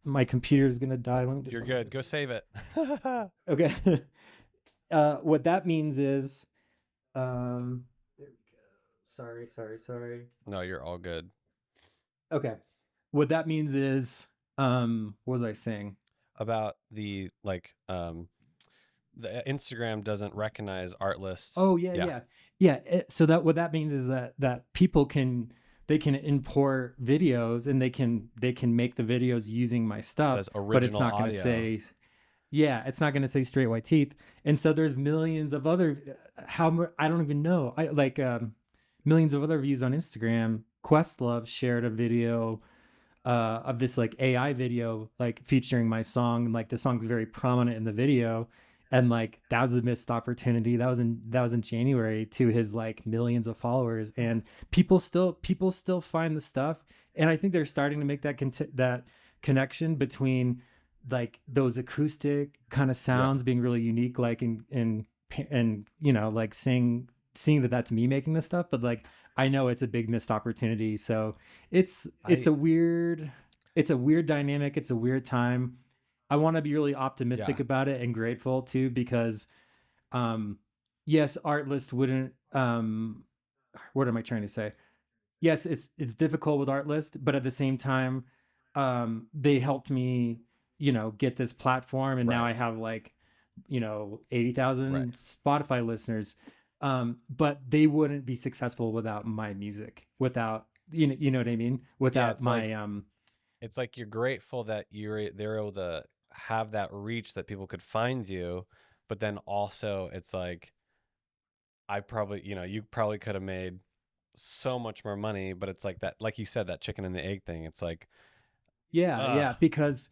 my computer is gonna die. Let me just You're unlock good. Go this. save it. Okay. What that means is there we go. Sorry. No, you're all good. Okay. What that means is, what was I saying? About the the Instagram doesn't recognize art lists. Oh yeah, Yeah. yeah. So that what that means is that people they can import videos and they can make the videos using my It stuff, says but it's original not going to audio. say yeah, it's not going to say straight white teeth. And so there's millions of other I don't even know. I like millions of other views on Instagram. Questlove shared a video of this like AI video like featuring my song and like the song's very prominent in the video and like that was a missed opportunity that was in January to his like millions of followers and people still find the stuff and I think they're starting to make that connection between like those acoustic kind of Yeah. sounds being really unique like and like seeing that that's me making this stuff but like I know it's a big missed opportunity so it's I a weird dynamic. It's a weird time. I want to be really yeah. optimistic about it and grateful too because um yes, Artlist wouldn't what am I trying to say? Yes, it's difficult with Artlist, but at the same time they helped me, get this platform and now Right. I have like, Right. 80,000 Spotify listeners. But they wouldn't be successful without my music, without you know what I mean? Yeah, Without my it's like you're grateful that they're able to have that reach that people could find you, but then also it's like I probably, you probably could have made so much more money, but it's like that, like you said, that chicken and the egg thing. It's like, yeah, ugh, yeah, because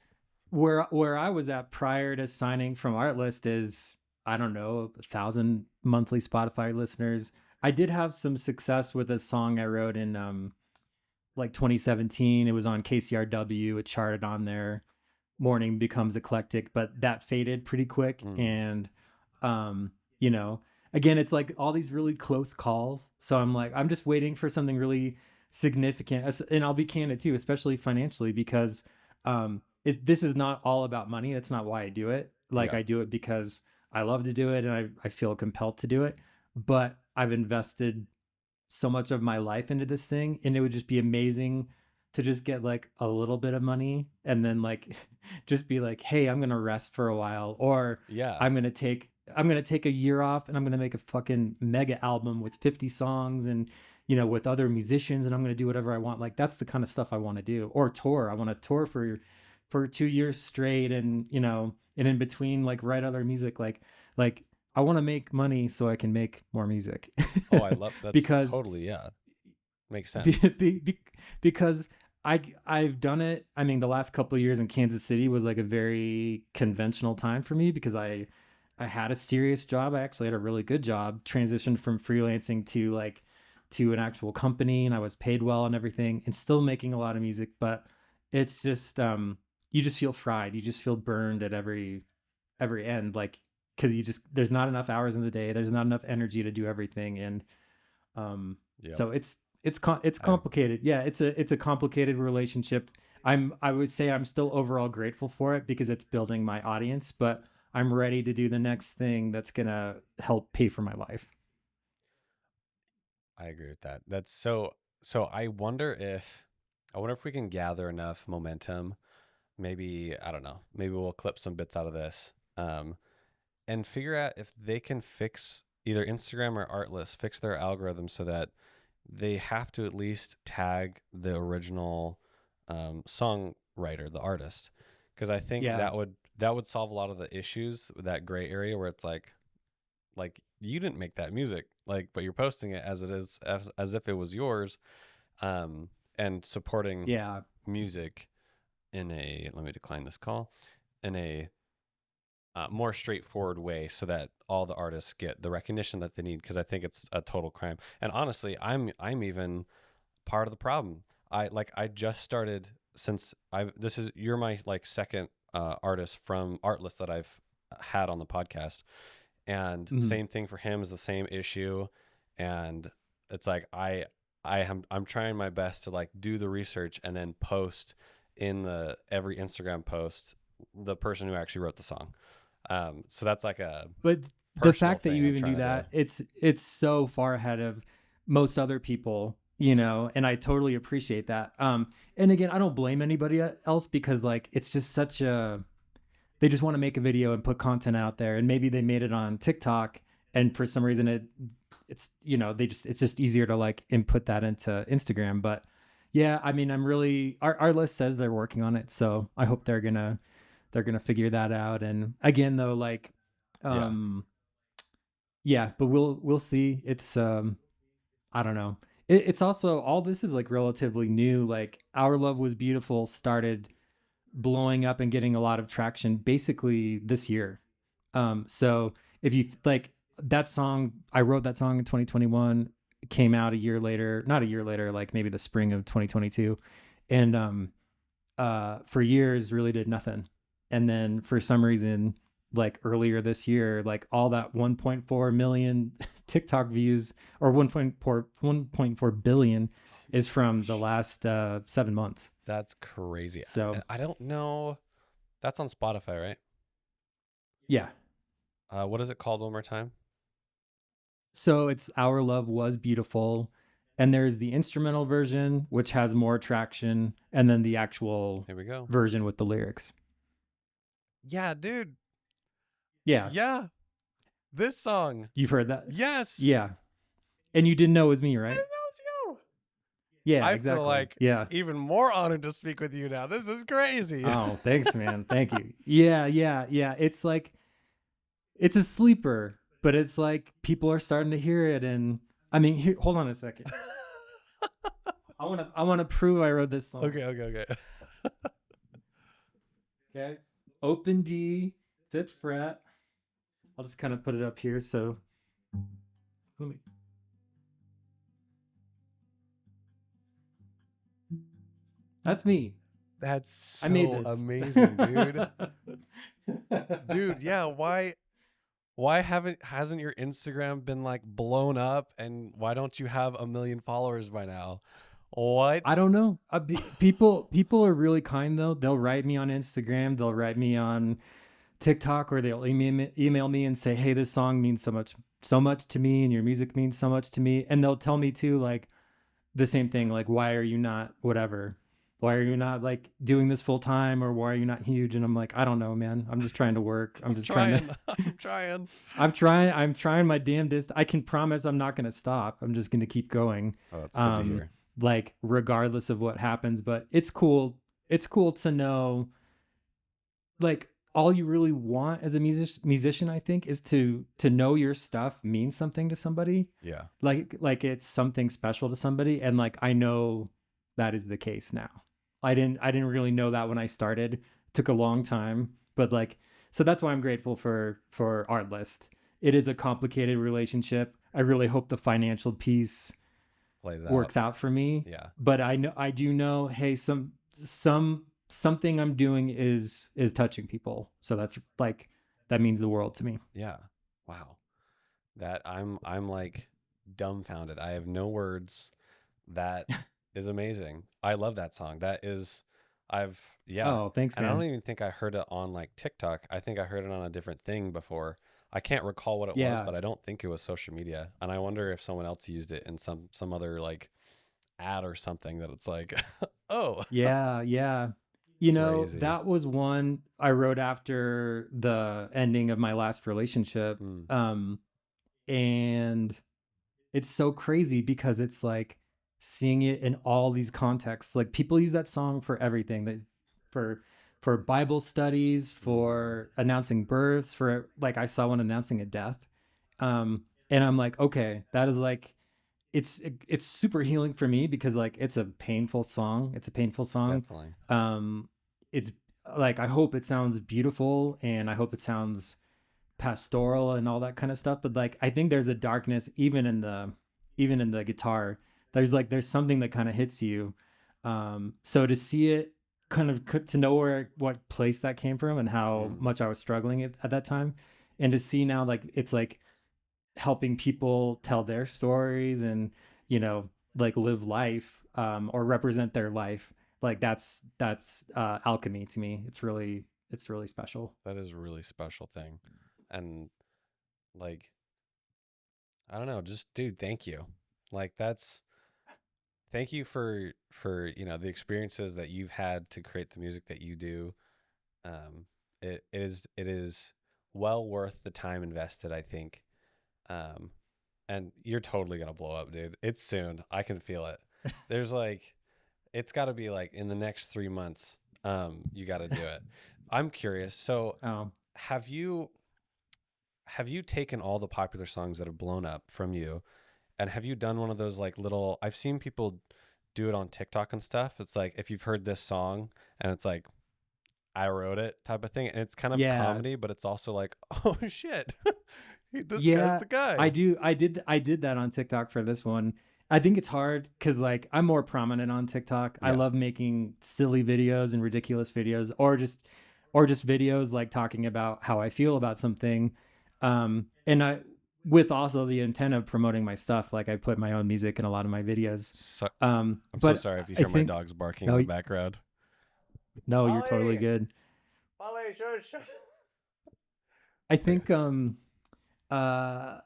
where I was at prior to signing from Artlist is I don't know 1,000 monthly Spotify listeners. I did have some success with a song I wrote in like 2017. It was on KCRW. It charted on there. Morning Becomes Eclectic, but that faded pretty quick. mm, And um, you know, again, it's like all these really close calls. So I'm like, I'm just waiting for something really significant. And I'll be candid too, especially financially, because this is not all about money. That's not why I do it. Like yeah, I do it because I love to do it and I feel compelled to do it. But I've invested so much of my life into this thing and it would just be amazing to just get like a little bit of money and then like just be like hey I'm gonna rest for a while or yeah, I'm gonna take a year off and I'm gonna make a fucking mega album with 50 songs and with other musicians and I'm gonna do whatever I want like that's the kind of stuff I want to do or tour I want to tour for 2 years straight and and in between like write other music like I want to make money so I can make more music oh, I love that's because totally, yeah, makes be, sense. because I've done it. I mean, the last couple of years in Kansas City was like a very conventional time for me because I had a serious job. I actually had a really good job, transitioned from freelancing to like to an actual company, and I was paid well and everything, and still making a lot of music, but it's just you just feel fried. You just feel burned at every end, like because you just there's not enough hours in the day, there's not enough energy to do everything. And um Yep. so it's I complicated. Yeah, it's a complicated relationship. I would say I'm still overall grateful for it because it's building my audience, but I'm ready to do the next thing that's gonna help pay for my life. I agree with that. That's so I wonder if we can gather enough momentum. Maybe I don't know. Maybe we'll clip some bits out of this. And figure out if they can fix either Instagram or Artlist, fix their algorithm so that they have to at least tag the original songwriter, the artist, because I think Yeah. that would solve a lot of the issues with that gray area where it's like you didn't make that music, like, but you're posting it as it is, as if it was yours, and supporting Yeah. music in a, let me decline this call, in a more straightforward way so that all the artists get the recognition that they need, because I think it's a total crime. And honestly, I'm even part of the problem. I just started, since I've this is you're my like second artist from Artlist that I've had on the podcast, and Mhm. same thing for him, is the same issue. And it's like I'm trying my best to like do the research and then post in the every Instagram post the person who actually wrote the song. So that's like a But the personal fact that thing you I'm even do trying to do. that, it's so far ahead of most other people, you know, and I totally appreciate that. And again, I don't blame anybody else because like it's just such a they just want to make a video and put content out there, and maybe they made it on TikTok and for some reason it's you know they just it's just easier to like input that into Instagram. But yeah, I mean, I'm really our list says they're working on it, so I hope they're gonna figure that out. And again though, like Yeah. um yeah, but we'll see. It's I don't know. It's also all this is like relatively new. Like Our Love Was Beautiful started blowing up and getting a lot of traction basically this year. So if you like that song, I wrote that song in 2021, came out a year later, not a year later, like maybe the spring of 2022. And for years really did nothing. And then for some reason, like earlier this year, like all that 1.4 million TikTok views or 1.4 billion Oh is my from the gosh. last 7 months. That's crazy. So I don't know. That's on Spotify, right? yeah. What is it called one more time? So it's Our Love Was Beautiful. And there's the instrumental version, which has more traction, and then the actual Here we go. version with the lyrics. Yeah, dude. Yeah. Yeah. This song. You've heard that? Yes. Yeah. And you didn't know it was me, I right? didn't know it was you. Yeah, I feel exactly. like Yeah. even more honored to speak with you now. This is crazy. Oh, thanks, man. Thank you. Yeah, yeah, yeah. It's like it's a sleeper, but it's like people are starting to hear it. And I mean, here, hold on a second. I wanna prove I wrote this song. Okay, okay, okay. Okay. Open D, fifth fret. I'll just kind of put it up here. So let me that's me. That's I made so this. amazing, dude. Dude, yeah, why haven't hasn't your Instagram been like blown up, and why don't you have a million followers by now? I What? don't know. People are really kind though. They'll write me on Instagram. They'll write me on TikTok, or they'll email me and say, "Hey, this song means so much to me, and your music means so much to me." And they'll tell me too, like the same thing, like, "Why are you not whatever? Why are you not like doing this full time, or why are you not huge?" And I'm like, I don't know, man. I'm just trying to work. I'm I'm just trying to. trying. I'm trying. I'm trying my damnedest. I can promise I'm not going to stop. I'm just going to keep going. Oh, that's good to Um, hear. like regardless of what happens, but it's cool. It's cool to know like all you really want as a musician, I think, is to know your stuff means something to somebody. Yeah. Like it's something special to somebody, and like I know that is the case now. I didn't really know that when I started. It took a long time, but like So that's why I'm grateful for Artlist. It is a complicated relationship. I really hope the financial piece Plays out. works out for me, Yeah. but I do know, hey, something I'm doing is touching people. So that's like that means the world to me. Yeah. Wow. That I'm like dumbfounded. I have no words. That is amazing. I love that song. That is I've yeah. Oh, thanks, And I don't man. even think I heard it on like TikTok. I think I heard it on a different thing before. I can't recall what it was, Yeah. but I don't think it was social media. And I wonder if someone else used it in some other like ad or something that it's like, oh, Yeah, yeah. You know, crazy. that was one I wrote after the ending of my last relationship. Mm, And it's so crazy because it's like seeing it in all these contexts. Like people use that song for everything. That for for Bible studies, mm, for announcing births, for like I saw one announcing a death. And I'm like, okay, that is like it's super healing for me because like it's a painful song. It's a painful song. definitely. Um it's like I hope it sounds beautiful and I hope it sounds pastoral and all that kind of stuff, but like I think there's a darkness even in the guitar. There's something that kind of hits you. So to see it kind of to know where what place that came from and how Mm, much I was struggling at that time, and to see now like it's like helping people tell their stories and you know like live life or represent their life, like that's alchemy to me. It's really special. that is a really special thing. And like, I don't know, just dude, thank you. Like that's thank you for, you know, the experiences that you've had to create the music that you do. Um it is well worth the time invested, I think. Um and you're totally gonna blow up, dude. It's soon. I can feel it. There's like it's got to be like in the next 3 months. You got to do it. I'm curious. So, Oh have you have you taken all the popular songs that have blown up from you, and have you done one of those like little? I've seen people do it on TikTok and stuff. It's like if you've heard this song, and it's like I wrote it type of thing, and it's kind of yeah. comedy, but it's also like, oh shit, this guy's Yeah, the guy. I did that on TikTok for this one. I think it's hard because like I'm more prominent on TikTok. I Yeah. love making silly videos and ridiculous videos, or just videos like talking about how I feel about something. And I with also the intent of promoting my stuff. Like I put my own music in a lot of my videos. So I'm so But sorry if you I hear my think dogs barking in no, the background. no, you're totally Polly, good. Polly, shush. I Okay. think uh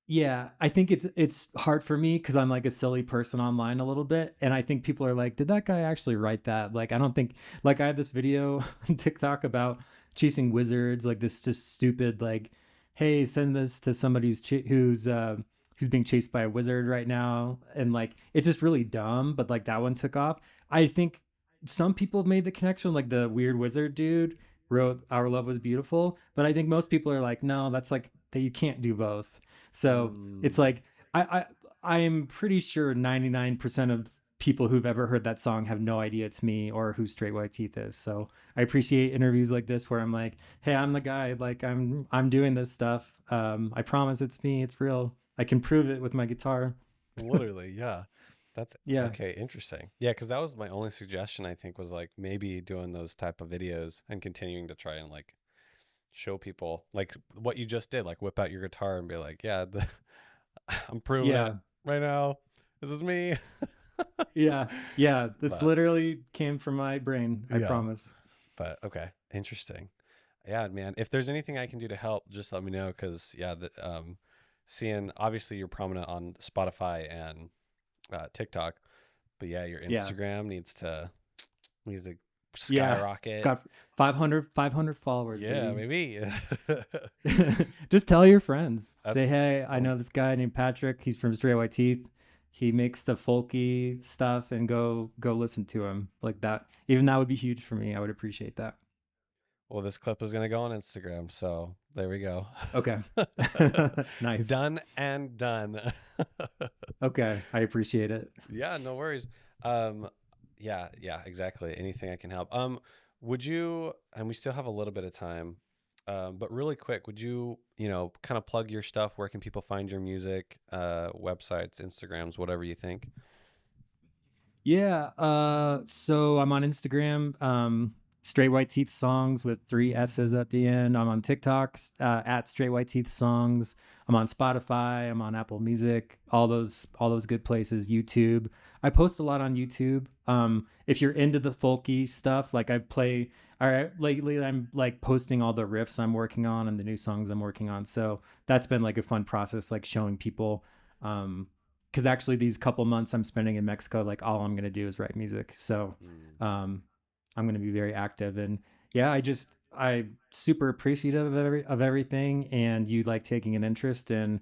yeah, I think it's hard for me because I'm like a silly person online a little bit, and I think people are like, "Did that guy actually write that?" Like, I don't think like I had this video on TikTok about chasing wizards, like this just stupid like, "Hey, send this to somebody who's being chased by a wizard right now," and like it's just really dumb. But like that one took off. I think some people have made the connection, like the weird wizard dude wrote "Our Love Was Beautiful," but I think most people are like, "No, that's like that you can't do both." So it's Mm, like I I'm pretty sure 99% of people who've ever heard that song have no idea it's me or who Straight White Teeth is. So I appreciate interviews like this where I'm like, hey, I'm the guy. Like I'm doing this stuff. I promise it's me. It's real. I can prove it with my guitar. literally, yeah. That's Yeah. okay, interesting. Yeah, because that was my only suggestion, I think, was like maybe doing those type of videos and continuing to try and like show people like what you just did, like whip out your guitar and be like, yeah, I'm proving it Yeah. right now. This is me. Yeah. Yeah. This But literally came from my brain. I yeah, promise. but okay, interesting. Yeah, man. If there's anything I can do to help, just let me know. Because yeah, seeing obviously you're prominent on Spotify and TikTok, but yeah, your Yeah. Instagram needs to Yeah. I've skyrocket. got 500 followers, Yeah, baby. maybe. Just tell your friends. Say, That's hey, I well, know this guy named Patrick. He's from Straight White Teeth. He makes the folky stuff, and go listen to him like that. Even that would be huge for me. I would appreciate that. well, this clip is gonna go on Instagram, so there we go. Okay. Nice. Done and done. Okay. I appreciate it. Yeah, no worries. Um, yeah, exactly. Anything I can help. Would you? And we still have a little bit of time. But really quick, would you, kind of plug your stuff? Where can people find your music, websites, Instagrams, whatever you think? Yeah, so I'm on Instagram, Straight White Teeth Songs with three S's at the end. I'm on TikTok, at Straight White Teeth Songs. I'm on Spotify. I'm on Apple Music. All those good places. YouTube. I post a lot on YouTube. If you're into the folky stuff, like I play. All right, lately I'm like posting all the riffs I'm working on and the new songs I'm working on. So that's been like a fun process, like showing people. Um, because actually these couple months I'm spending in Mexico, like all I'm gonna do is write music. So Mm, um, I'm gonna be very active, and yeah, I super appreciative of everything, and you like taking an interest and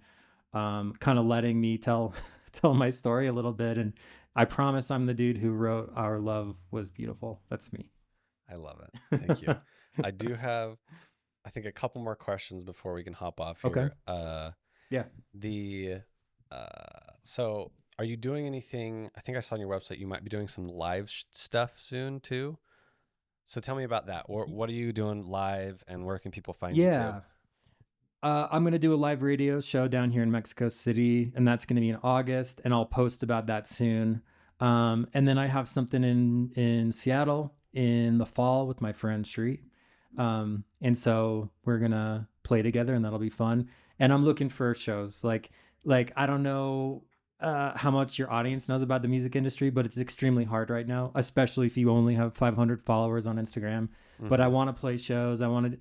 kind of letting me tell tell my story a little bit. And I promise I'm the dude who wrote "Our Love Was Beautiful." That's me. I love it. Thank you. I do have, I think, a couple more questions before we can hop off Okay. here. Yeah. The so are you doing anything? I think I saw on your website you might be doing some live stuff soon too. So tell me about that. What are you doing live, and where can people find you too? Yeah. I'm going to do a live radio show down here in Mexico City, and that's going to be in August, and I'll post about that soon. And then I have something in Seattle in the fall with my friend Street. And so we're gonna play together, and that'll be fun. And I'm looking for shows like I don't know how much your audience knows about the music industry, but it's extremely hard right now, especially if you only have 500 followers on Instagram. But I Mm-hmm. want to play shows. I want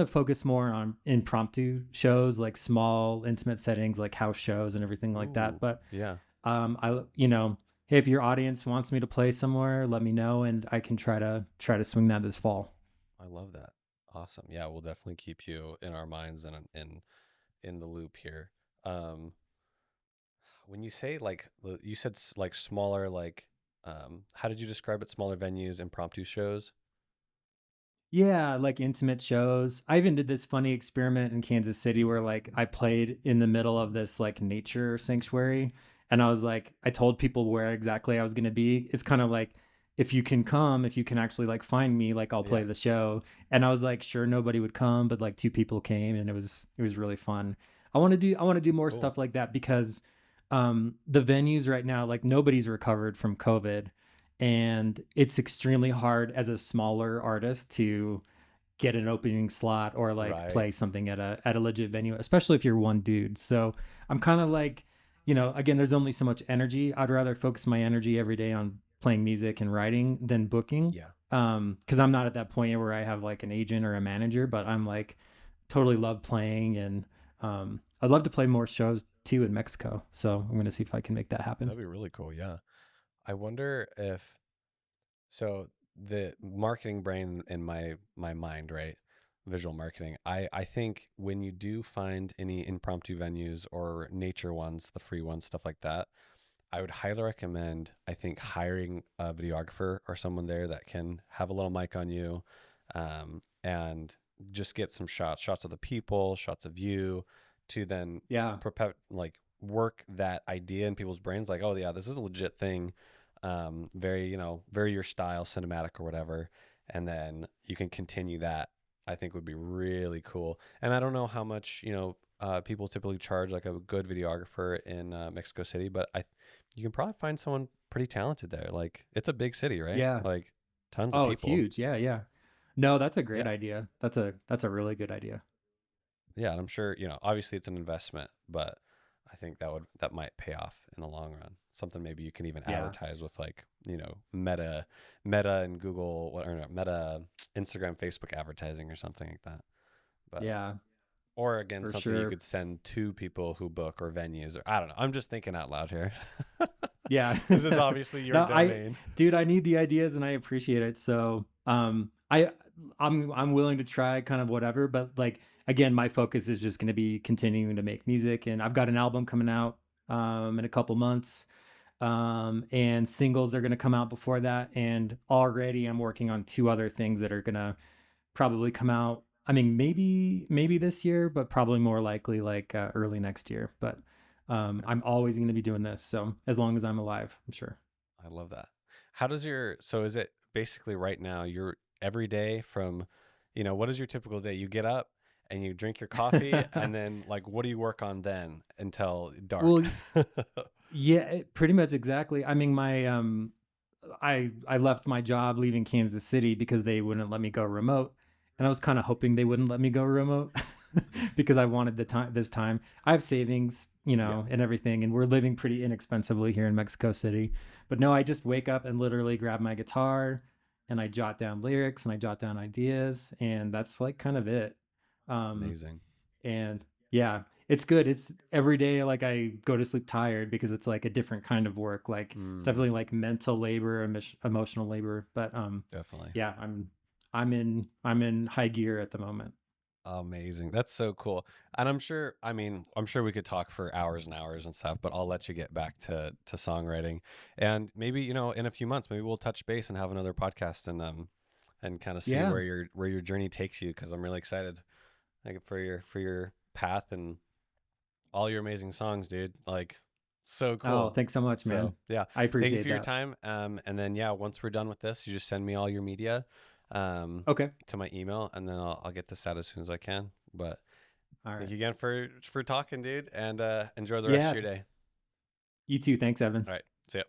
to focus more on impromptu shows, like small, intimate settings, like house shows and everything like that. Ooh, But yeah, hey, if your audience wants me to play somewhere, let me know, and I can try to swing that this fall. I love that. Awesome. Yeah, we'll definitely keep you in our minds and in the loop here. Um, when you say like you said like smaller, like how did you describe it? Smaller venues, impromptu shows. Yeah, like intimate shows. I even did this funny experiment in Kansas City where like I played in the middle of this like nature sanctuary, and I was like I told people where exactly I was going to be. It's kind of like if you can come, if you can actually like find me, like I'll play Yeah, the show. And I was like sure nobody would come, but like two people came, and it was really fun. I want to do that's more cool. stuff like that because the venues right now, like nobody's recovered from COVID, and it's extremely hard as a smaller artist to get an opening slot or like Right. play something at a legit venue, especially if you're one dude. So I'm kind of like, again, there's only so much energy. I'd rather focus my energy every day on playing music and writing than booking. Yeah, Because I'm not at that point yet where I have like an agent or a manager, but I'm like totally love playing, and I'd love to play more shows too in Mexico. So I'm gonna see if I can make that happen. that'd be really cool. Yeah. I wonder if so the marketing brain in my mind, right? Visual marketing. I think when you do find any impromptu venues or nature ones, the free ones, stuff like that, I would highly recommend, I think, hiring a videographer or someone there that can have a little mic on you, and just get some shots of the people, shots of you, to then Yeah. like work that idea in people's brains, like, oh yeah, this is a legit thing, very, very your style, cinematic or whatever, and then you can continue that. I think would be really cool. And I don't know how much, people typically charge like a good videographer in Mexico City, but you can probably find someone pretty talented there. Like it's a big city, right? Yeah. Like tons of Oh, it's people. huge. Yeah, yeah. No, that's a great Yeah. idea. That's a really good idea. Yeah. And I'm sure, obviously it's an investment, but I think that might pay off in the long run. Something maybe you can even Yeah. advertise with, like, Meta and Google, or no, Meta, Instagram, Facebook advertising or something like that. But, Yeah, or again, for something you sure. could send to people who book, or venues, or I don't know. I'm just thinking out loud here. Yeah. This is obviously your No, domain. dude, I need the ideas and I appreciate it. So, I'm willing to try kind of whatever, but like again, my focus is just going to be continuing to make music, and I've got an album coming out in a couple months. And singles are going to come out before that, and already I'm working on two other things that are going to probably come out. I mean, maybe this year, but probably more likely like early next year. But Okay. I'm always going to be doing this, so as long as I'm alive, I'm sure. I love that. How does so is it basically right now you're every day from, what is your typical day? You get up, and you drink your coffee, and then like, what do you work on then until dark? Well, yeah, pretty much exactly. I mean, I left my job leaving Kansas City because they wouldn't let me go remote, and I was kind of hoping they wouldn't let me go remote because I wanted the time. This time, I have savings, Yeah, and everything, and we're living pretty inexpensively here in Mexico City. But no, I just wake up and literally grab my guitar, and I jot down lyrics and I jot down ideas, and that's like kind of it. Um, amazing. and yeah, it's good. It's every day like I go to sleep tired because it's like a different kind of work. Like it's Mm, definitely like mental labor, emotional labor. But definitely. yeah, I'm in high gear at the moment. Amazing. That's so cool. And I'm sure, I mean, I'm sure we could talk for hours and hours and stuff, but I'll let you get back to songwriting. And maybe, in a few months, maybe we'll touch base and have another podcast and kind of see Yeah. where your journey takes you, because I'm really excited like for your path and all your amazing songs, dude. Like, so Oh, cool. thanks so much, So man. yeah, I thank you appreciate for your that. time. And then yeah, once we're done with this, you just send me all your media, um, Okay. to my email, and then I'll get this out as soon as I can. But All thank right. you again for talking, dude, and enjoy the rest of Yeah. your day. You too. Thanks, Evan. All right, see ya.